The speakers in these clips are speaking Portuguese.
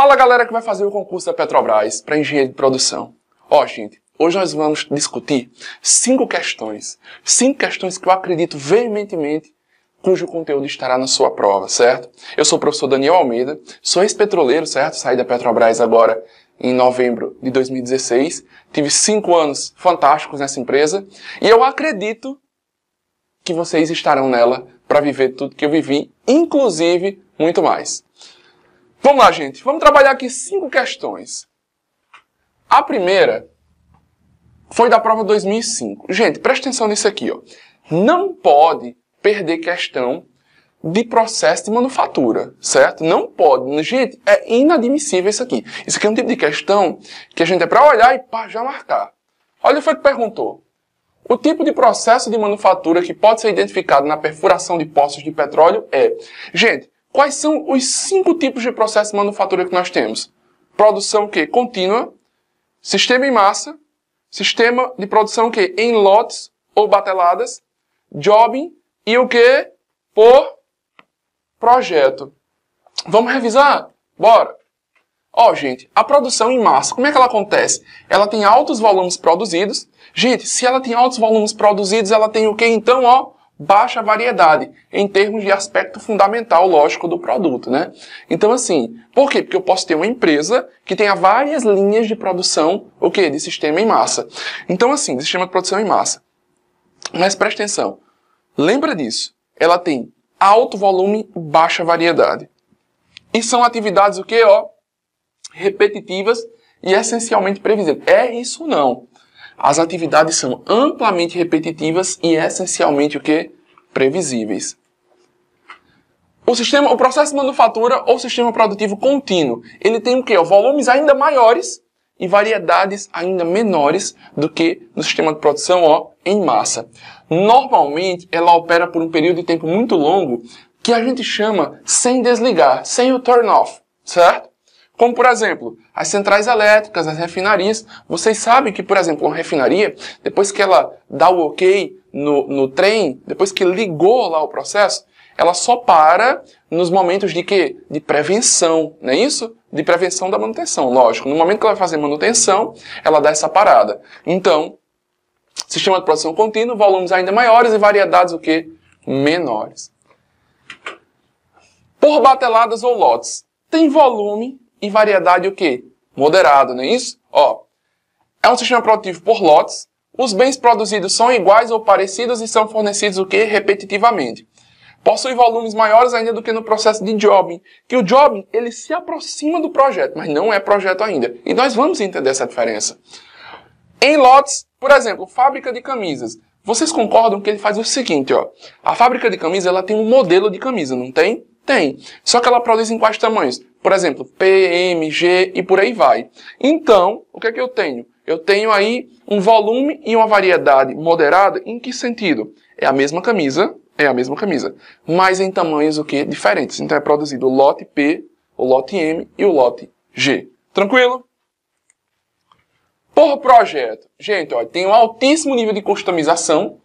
Fala, galera que vai fazer o concurso da Petrobras para engenheiro de produção. Gente, hoje nós vamos discutir 5 questões. 5 questões que eu acredito veementemente cujo conteúdo estará na sua prova, certo? Eu sou o professor Daniel Almeida, sou ex-petroleiro, certo? Saí da Petrobras agora em novembro de 2016. Tive 5 anos fantásticos nessa empresa e eu acredito que vocês estarão nela para viver tudo que eu vivi, inclusive muito mais. Vamos lá, gente. Vamos trabalhar aqui 5 questões. A primeira foi da prova 2005. Gente, presta atenção nisso aqui, ó. Não pode perder questão de processo de manufatura, certo? Não pode. Gente, é inadmissível isso aqui. Isso aqui é um tipo de questão que a gente é para olhar e pá, já marcar. Olha, foi que perguntou. O tipo de processo de manufatura que pode ser identificado na perfuração de poços de petróleo é... Gente, quais são os 5 tipos de processo de manufatura que nós temos? Produção o quê? Contínua, sistema em massa, sistema de produção o quê? Em lotes ou bateladas, jobbing e o quê? Por projeto. Vamos revisar? Bora! Gente, a produção em massa, como é que ela acontece? Ela tem altos volumes produzidos. Gente, se ela tem altos volumes produzidos, ela tem o quê? Então, baixa variedade, em termos de aspecto fundamental, lógico, do produto, né? Então, assim, por quê? Porque eu posso ter uma empresa que tenha várias linhas de produção, o quê? De sistema em massa. Então, assim, de sistema de produção em massa. Mas presta atenção, lembra disso, ela tem alto volume e baixa variedade. E são atividades o quê? Repetitivas e essencialmente previsíveis. É isso não. As atividades são amplamente repetitivas e essencialmente o quê? Previsíveis. O processo de manufatura ou sistema produtivo contínuo, ele tem o quê? Volumes ainda maiores e variedades ainda menores do que no sistema de produção em massa. Normalmente, ela opera por um período de tempo muito longo que a gente chama sem desligar, sem o turn off, certo? Como, por exemplo, as centrais elétricas, as refinarias. Vocês sabem que, por exemplo, uma refinaria, depois que ela dá o ok no trem, depois que ligou lá o processo, ela só para nos momentos de quê? De prevenção, não é isso? De prevenção da manutenção, lógico. No momento que ela vai fazer manutenção, ela dá essa parada. Então, sistema de produção contínua, volumes ainda maiores e variedades o quê? Menores. Por bateladas ou lotes, tem volume e variedade o quê? Moderado, não é isso? É um sistema produtivo por lotes. Os bens produzidos são iguais ou parecidos e são fornecidos o quê? Repetitivamente. Possui volumes maiores ainda do que no processo de jobbing. Que o jobbing, ele se aproxima do projeto, mas não é projeto ainda. E nós vamos entender essa diferença. Em lotes, por exemplo, fábrica de camisas. Vocês concordam que ele faz o seguinte, A fábrica de camisas, ela tem um modelo de camisa, não tem? Tem. Só que ela produz em quais tamanhos? Por exemplo, P, M, G e por aí vai. Então, o que é que eu tenho? Eu tenho aí um volume e uma variedade moderada. Em que sentido? É a mesma camisa, mas em tamanhos o quê? Diferentes. Então é produzido o lote P, o lote M e o lote G. Tranquilo? Por projeto. Gente, tem um altíssimo nível de customização.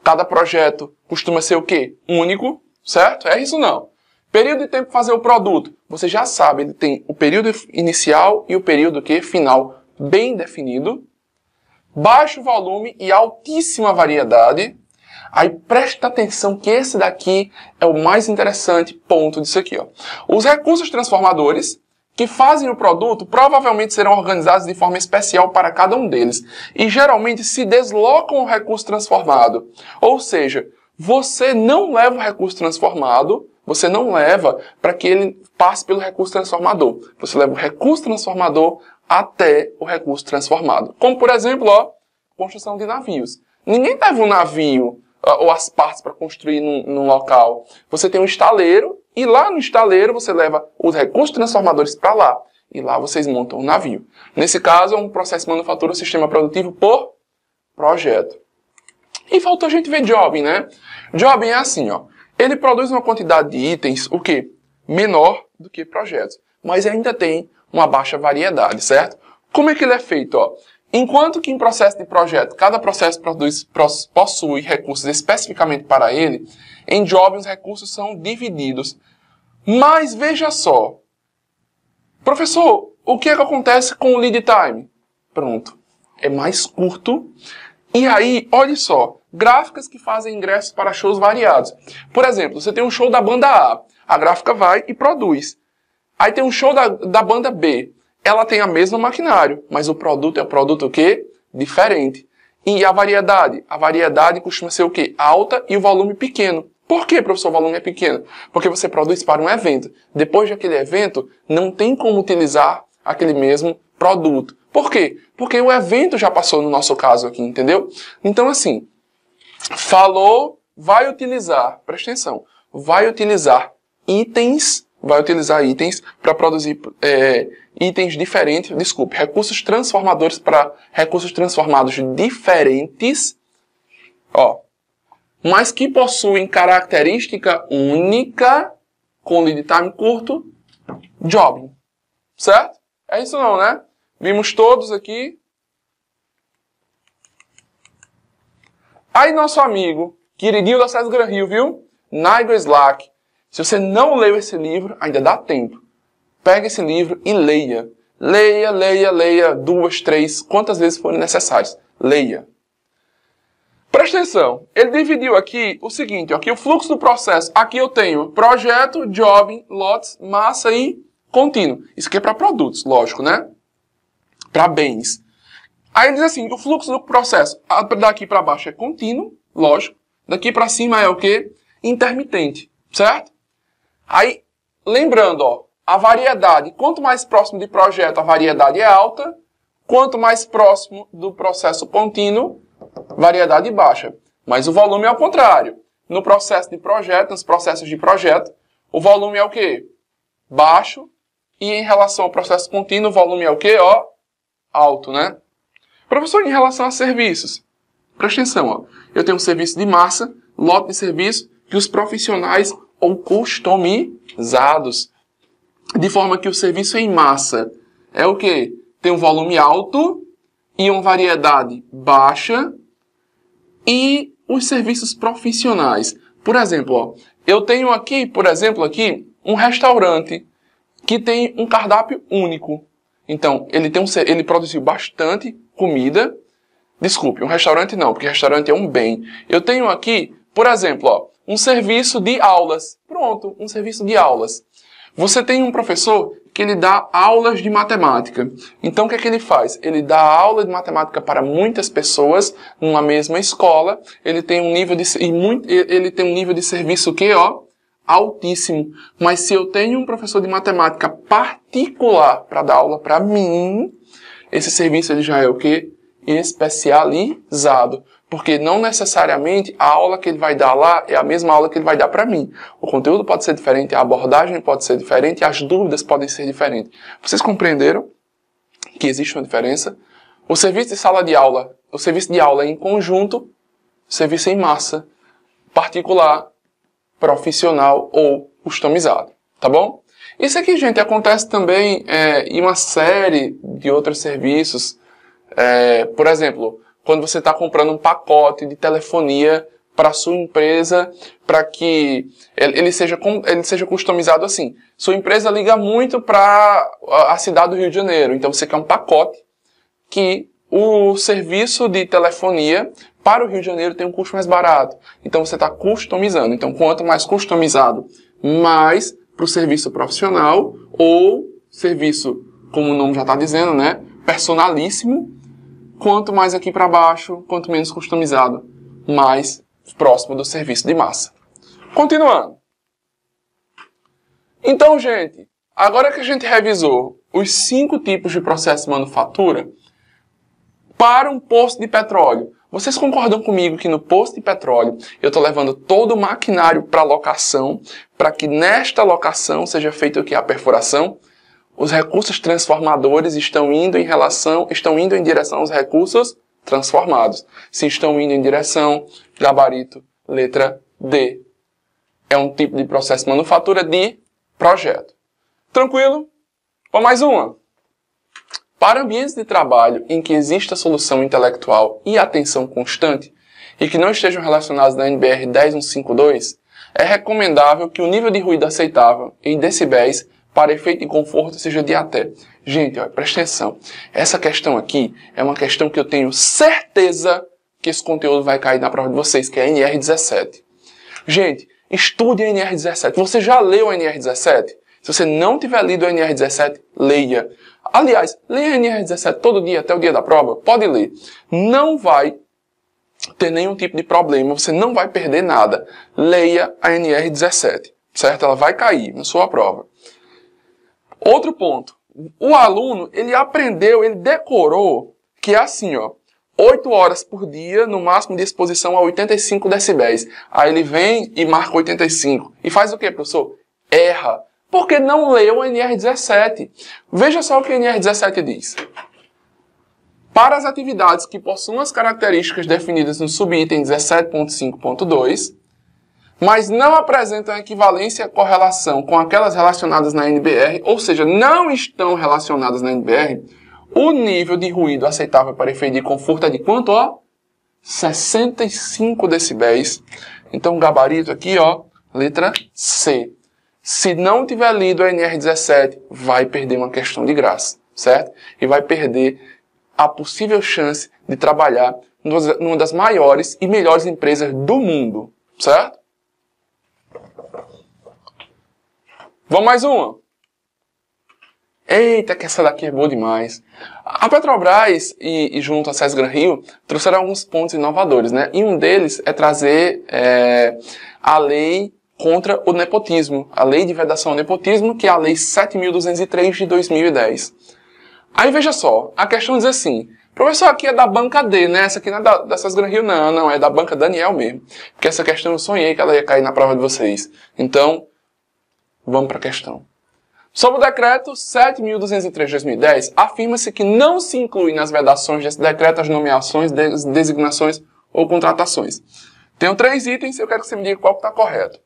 Cada projeto costuma ser o quê? Único, certo? É isso não. Período de tempo para fazer o produto. Você já sabe, ele tem o período inicial e o período final bem definido. Baixo volume e altíssima variedade. Aí presta atenção que esse daqui é o mais interessante ponto disso aqui. Os recursos transformadores que fazem o produto provavelmente serão organizados de forma especial para cada um deles. E geralmente se deslocam o recurso transformado. Ou seja, você não leva o recurso transformado, você não leva para que ele passe pelo recurso transformador. Você leva o recurso transformador até o recurso transformado. Como, por exemplo, construção de navios. Ninguém leva um navio ou as partes para construir num local. Você tem um estaleiro e lá no estaleiro você leva os recursos transformadores para lá. E lá vocês montam um navio. Nesse caso, é um processo de manufatura, um sistema produtivo por projeto. E faltou a gente ver jobbing, né? Jobbing é assim, Ele produz uma quantidade de itens, o quê? Menor do que projetos. Mas ainda tem uma baixa variedade, certo? Como é que ele é feito, Enquanto que em processo de projeto, cada processo possui recursos especificamente para ele, em jobbing os recursos são divididos. Mas veja só, Professor, o que é que acontece com o lead time? Pronto. É mais curto. E aí, olha só, gráficas que fazem ingressos para shows variados. Por exemplo, você tem um show da banda A gráfica vai e produz. Aí tem um show da banda B. Ela tem a mesma maquinário, mas o produto é um produto o quê? Diferente. E a variedade? A variedade costuma ser o quê? Alta e o volume pequeno. Por que, professor, o volume é pequeno? Porque você produz para um evento. Depois daquele evento, não tem como utilizar aquele mesmo produto. Por quê? Porque o evento já passou no nosso caso aqui, entendeu? Então, assim, falou, vai utilizar, presta atenção, vai utilizar itens para produzir itens diferentes, recursos transformadores para recursos transformados diferentes, mas que possuem característica única, com lead time curto, jobbing. Certo? É isso não, né? Vimos todos aqui. Aí nosso amigo, queridinho da César Gran Hill, viu? Nigel Slack. Se você não leu esse livro, ainda dá tempo. Pega esse livro e leia. Leia 2, 3, quantas vezes forem necessárias. Leia. Presta atenção. Ele dividiu aqui o seguinte, aqui o fluxo do processo. Aqui eu tenho projeto, jobbing, lotes, massa e contínuo. Isso aqui é para produtos, lógico, né? Para bens. Aí ele diz assim, o fluxo do processo daqui para baixo é contínuo, lógico. Daqui para cima é o quê? Intermitente, certo? Aí, lembrando, a variedade, quanto mais próximo de projeto a variedade é alta, quanto mais próximo do processo contínuo, variedade baixa. Mas o volume é ao contrário. No processo de projeto, nos processos de projeto, o volume é o quê? Baixo. E em relação ao processo contínuo, o volume é o quê? Alto, né? Professor, em relação a serviços, presta atenção, eu tenho um serviço de massa, lote de serviço, que os profissionais ou customizados, de forma que o serviço em massa é o quê? Tem um volume alto e uma variedade baixa, e os serviços profissionais. Por exemplo, eu tenho aqui, um restaurante que tem um cardápio único. Então, ele produziu bastante comida. Desculpe, um restaurante não, porque restaurante é um bem. Eu tenho aqui, por exemplo, um serviço de aulas. Pronto, um serviço de aulas. Você tem um professor que ele dá aulas de matemática. Então, o que é que ele faz? Ele dá aula de matemática para muitas pessoas numa mesma escola. Ele tem um nível de serviço que, altíssimo. Mas se eu tenho um professor de matemática particular para dar aula para mim, esse serviço ele já é o quê? Especializado. Porque não necessariamente a aula que ele vai dar lá é a mesma aula que ele vai dar para mim. O conteúdo pode ser diferente, a abordagem pode ser diferente, as dúvidas podem ser diferentes. Vocês compreenderam que existe uma diferença? O serviço de sala de aula, o serviço de aula é em conjunto, serviço em massa, particular, profissional ou customizado. Tá bom? Isso aqui, gente, acontece também em uma série de outros serviços. Por exemplo, quando você está comprando um pacote de telefonia para a sua empresa, para que ele seja customizado assim. Sua empresa liga muito para a cidade do Rio de Janeiro, então você quer um pacote que o serviço de telefonia para o Rio de Janeiro tem um custo mais barato. Então você está customizando. Então quanto mais customizado, mais para o serviço profissional ou serviço, como o nome já está dizendo, né, personalíssimo. Quanto mais aqui para baixo, quanto menos customizado, mais próximo do serviço de massa. Continuando. Então, gente, agora que a gente revisou os 5 tipos de processo de manufatura, para um poço de petróleo, vocês concordam comigo que no poço de petróleo eu estou levando todo o maquinário para locação, para que nesta locação seja feita o que? A perfuração? Os recursos transformadores estão indo em direção aos recursos transformados. Se estão indo em direção, gabarito, letra D. É um tipo de processo de manufatura de projeto. Tranquilo? Vamos mais uma. Para ambientes de trabalho em que exista solução intelectual e atenção constante, e que não estejam relacionados na NBR 10152, é recomendável que o nível de ruído aceitável em decibéis para efeito de conforto, seja de até. Gente, ó, presta atenção. Essa questão aqui é uma questão que eu tenho certeza que esse conteúdo vai cair na prova de vocês, que é a NR17. Gente, estude a NR17. Você já leu a NR17? Se você não tiver lido a NR17, leia. Aliás, leia a NR17 todo dia, até o dia da prova. Pode ler. Não vai ter nenhum tipo de problema, você não vai perder nada. Leia a NR17, certo? Ela vai cair na sua prova. Outro ponto. O aluno, ele aprendeu, ele decorou que é assim, ó. 8 horas por dia, no máximo de exposição a 85 decibéis. Aí ele vem e marca 85. E faz o quê, professor? Erra. Porque não leu a NR17. Veja só o que a NR17 diz. Para as atividades que possuam as características definidas no subitem 17.5.2, mas não apresentam equivalência ou correlação com aquelas relacionadas na NBR, ou seja, não estão relacionadas na NBR, o nível de ruído aceitável para efeito de conforto é de quanto, ó? 65 decibéis. Então, o gabarito aqui, ó, letra C. Se não tiver lido a NR17, vai perder uma questão de graça, certo? E vai perder a possível chance de trabalhar numa das maiores e melhores empresas do mundo, certo? Vamos mais uma. Eita, que essa daqui é boa demais. A Petrobras e junto a SES Gran Rio trouxeram alguns pontos inovadores, né? E um deles é trazer a lei contra o nepotismo, a lei de vedação ao nepotismo, que é a lei 7.203 de 2010. Aí veja só, a questão diz assim, professor, aqui é da banca D, né? Essa aqui não é da SES Gran Rio, não, é da banca Daniel mesmo. Porque essa questão eu sonhei que ela ia cair na prova de vocês. Então, vamos para a questão. Sobre o decreto 7.203 de 2010, afirma-se que não se inclui nas vedações desse decreto as nomeações, designações ou contratações. Tenho 3 itens, eu quero que você me diga qual está correto.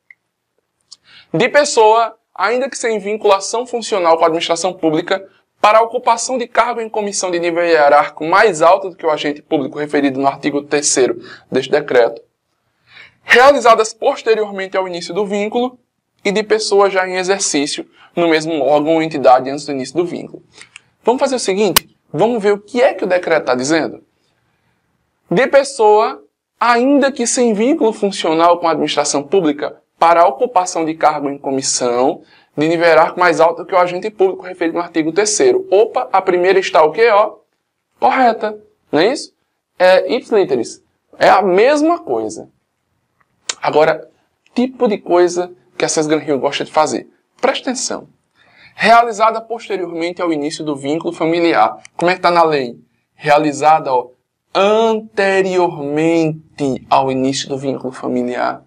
De pessoa, ainda que sem vinculação funcional com a administração pública, para a ocupação de cargo em comissão de nível hierárquico mais alto do que o agente público referido no artigo 3º deste decreto, realizadas posteriormente ao início do vínculo, e de pessoa já em exercício no mesmo órgão ou entidade antes do início do vínculo. Vamos fazer o seguinte, vamos ver o que é que o decreto está dizendo? De pessoa, ainda que sem vínculo funcional com a administração pública, para a ocupação de cargo em comissão de nível hierárquico mais alto do que o agente público referido no artigo 3º. Opa, a primeira está o quê, ó? Correta, não é isso? É ipsiliteris. É a mesma coisa. Agora, tipo de coisa que a SES Gran Rio gosta de fazer. Presta atenção. Realizada posteriormente ao início do vínculo familiar. Como é que está na lei? Realizada, ó, anteriormente ao início do vínculo familiar.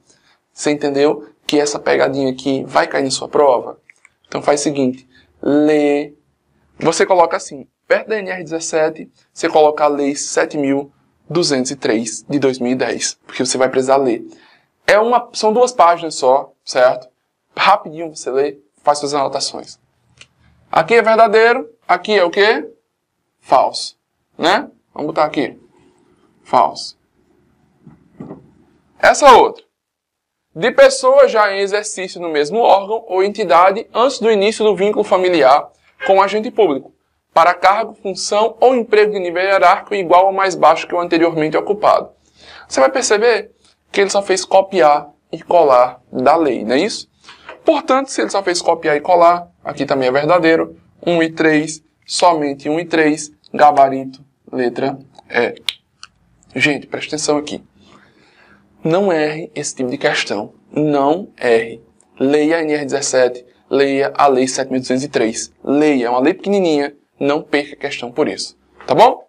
Você entendeu que essa pegadinha aqui vai cair na sua prova? Então faz o seguinte, lê, você coloca assim, perto da NR17, você coloca a lei 7.203 de 2010, porque você vai precisar ler. São 2 páginas só, certo? Rapidinho você lê, faz suas anotações. Aqui é verdadeiro, aqui é o quê? Falso, né? Vamos botar aqui, falso. Essa outra. De pessoa já em exercício no mesmo órgão ou entidade antes do início do vínculo familiar com o agente público, para cargo, função ou emprego de nível hierárquico igual ou mais baixo que o anteriormente ocupado. Você vai perceber que ele só fez copiar e colar da lei, não é isso? Portanto, se ele só fez copiar e colar, aqui também é verdadeiro, 1 e 3, somente 1 e 3, gabarito, letra E. Gente, presta atenção aqui. Não erre esse tipo de questão. Não erre. Leia a NR17, leia a Lei 7.203. Leia, é uma lei pequenininha, não perca a questão por isso. Tá bom?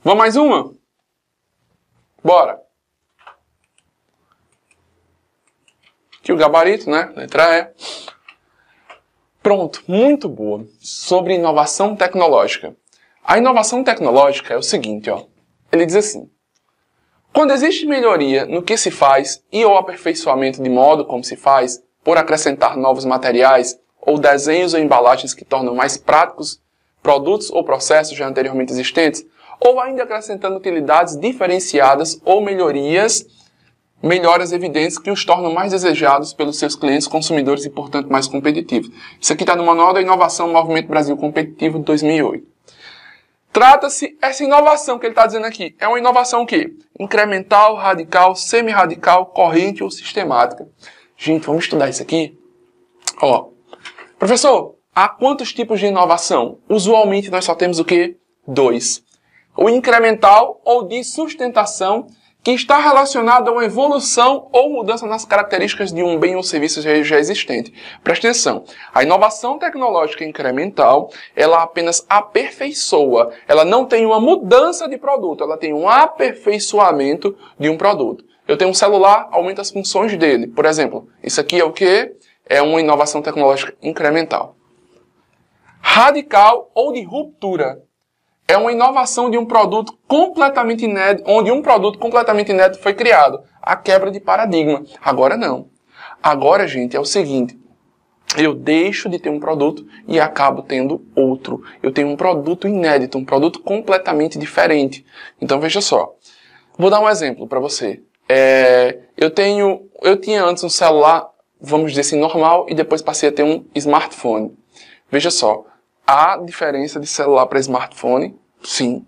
Vamos mais uma? Bora. Aqui o gabarito, né? Letra E. Pronto, muito boa. Sobre inovação tecnológica. A inovação tecnológica é o seguinte, ó. Ele diz assim. Quando existe melhoria no que se faz e ou aperfeiçoamento de modo como se faz, por acrescentar novos materiais ou desenhos ou embalagens que tornam mais práticos produtos ou processos já anteriormente existentes, ou ainda acrescentando utilidades diferenciadas ou melhorias melhoras evidentes que os tornam mais desejados pelos seus clientes, consumidores e, portanto, mais competitivos. Isso aqui está no Manual da Inovação Movimento Brasil Competitivo de 2008. Trata-se, essa inovação que ele está dizendo aqui, é uma inovação o quê? Incremental, radical, semi-radical, corrente ou sistemática. Gente, vamos estudar isso aqui? Ó, professor, há quantos tipos de inovação? Usualmente nós só temos o quê? 2. O incremental ou de sustentação, que está relacionado a uma evolução ou mudança nas características de um bem ou serviço já existente. Presta atenção, a inovação tecnológica incremental, ela apenas aperfeiçoa, ela não tem uma mudança de produto, ela tem um aperfeiçoamento de um produto. Eu tenho um celular, aumenta as funções dele. Por exemplo, isso aqui é o quê? É uma inovação tecnológica incremental. Radical ou de ruptura. É uma inovação de um produto completamente inédito, onde um produto completamente inédito foi criado. A quebra de paradigma. Agora não. Agora, gente, é o seguinte. Eu deixo de ter um produto e acabo tendo outro. Eu tenho um produto inédito, um produto completamente diferente. Então, veja só. Vou dar um exemplo para você. Eu tinha antes um celular, vamos dizer assim, normal, e depois passei a ter um smartphone. Veja só. Há diferença de celular para smartphone? Sim.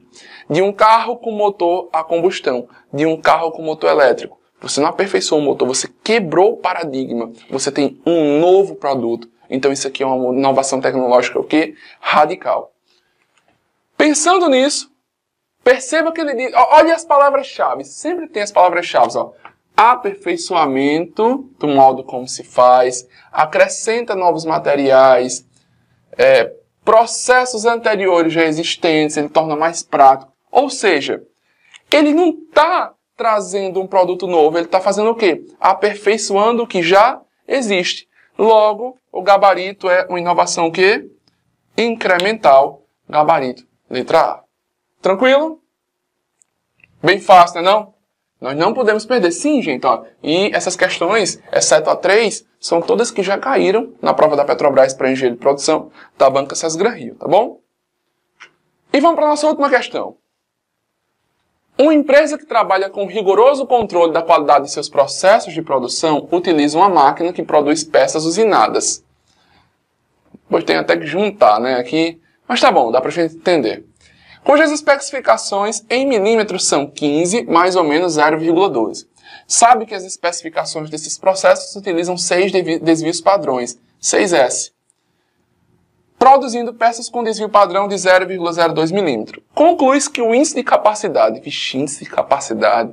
De um carro com motor a combustão, de um carro com motor elétrico. Você não aperfeiçoou o motor, você quebrou o paradigma. Você tem um novo produto. Então isso aqui é uma inovação tecnológica o quê? Radical. Pensando nisso, perceba que ele diz... Olha as palavras-chave. Sempre tem as palavras-chave. Aperfeiçoamento do modo como se faz. Acrescenta novos materiais. Processos anteriores já existentes, ele torna mais prático. Ou seja, ele não está trazendo um produto novo, ele está fazendo o quê? Aperfeiçoando o que já existe. Logo, o gabarito é uma inovação o quê? Incremental. Gabarito. Letra A. Tranquilo? Bem fácil, não? Nós não podemos perder. Sim, gente, ó. E essas questões, exceto a 3, são todas que já caíram na prova da Petrobras para engenheiro de produção da Banca César Gran Rio, tá bom? E vamos para a nossa última questão. Uma empresa que trabalha com rigoroso controle da qualidade de seus processos de produção utiliza uma máquina que produz peças usinadas. Pois tem até que juntar, né, aqui. Mas tá bom, dá pra gente entender. Cujas especificações em milímetros são 15, mais ou menos 0,12. Sabe que as especificações desses processos utilizam 6 desvios padrões, 6S, produzindo peças com desvio padrão de 0,02 milímetro. Conclui-se que o índice de capacidade, índice de capacidade,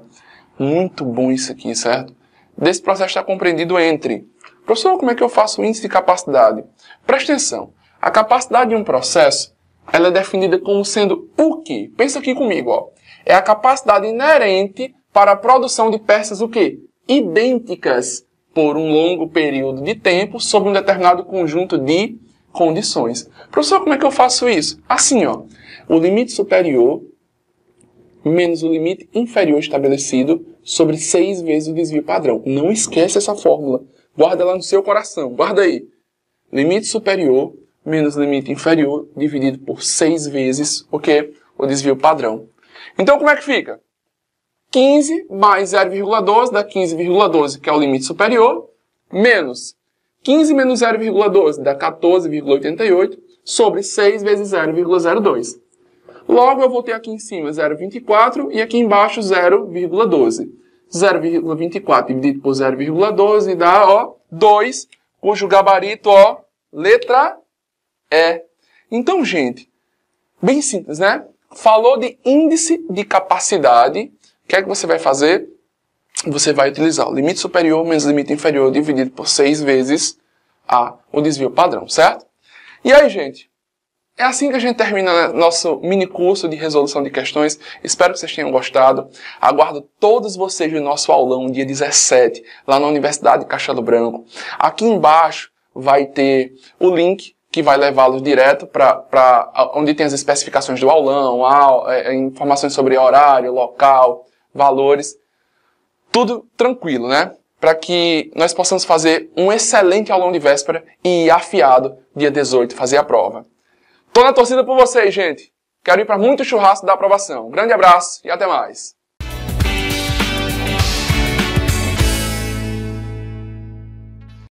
muito bom isso aqui, certo? Desse processo está compreendido entre... Professor, como é que eu faço o índice de capacidade? Presta atenção, a capacidade de um processo ela é definida como sendo o quê? Pensa aqui comigo, ó. É a capacidade inerente para a produção de peças o quê? Idênticas por um longo período de tempo sob um determinado conjunto de condições. Professor, como é que eu faço isso? Assim, ó. O limite superior menos o limite inferior estabelecido sobre 6 vezes o desvio padrão. Não esquece essa fórmula. Guarda lá no seu coração. Guarda aí. Limite superior menos limite inferior, dividido por 6 vezes o quê? O desvio padrão. Então, como é que fica? 15 mais 0,12 dá 15,12, que é o limite superior, menos 15 menos 0,12 dá 14,88, sobre 6 vezes 0,02. Logo, eu vou ter aqui em cima 0,24 e aqui embaixo 0,12. 0,24 dividido por 0,12 dá, ó, 2, cujo gabarito, ó, letra E. Então, gente, bem simples, né? Falou de índice de capacidade. O que é que você vai fazer? Você vai utilizar o limite superior menos limite inferior dividido por 6 vezes o desvio padrão, certo? E aí, gente, é assim que a gente termina nosso mini curso de resolução de questões. Espero que vocês tenham gostado. Aguardo todos vocês no nosso aulão, dia 17, lá na Universidade de Castelo Branco. Aqui embaixo vai ter o link que vai levá-los direto para onde tem as especificações do aulão, informações sobre horário, local, valores. Tudo tranquilo, né? Para que nós possamos fazer um excelente aulão de véspera e afiado dia 18 fazer a prova. Tô na torcida por vocês, gente. Quero ir para muito churrasco da aprovação. Grande abraço e até mais.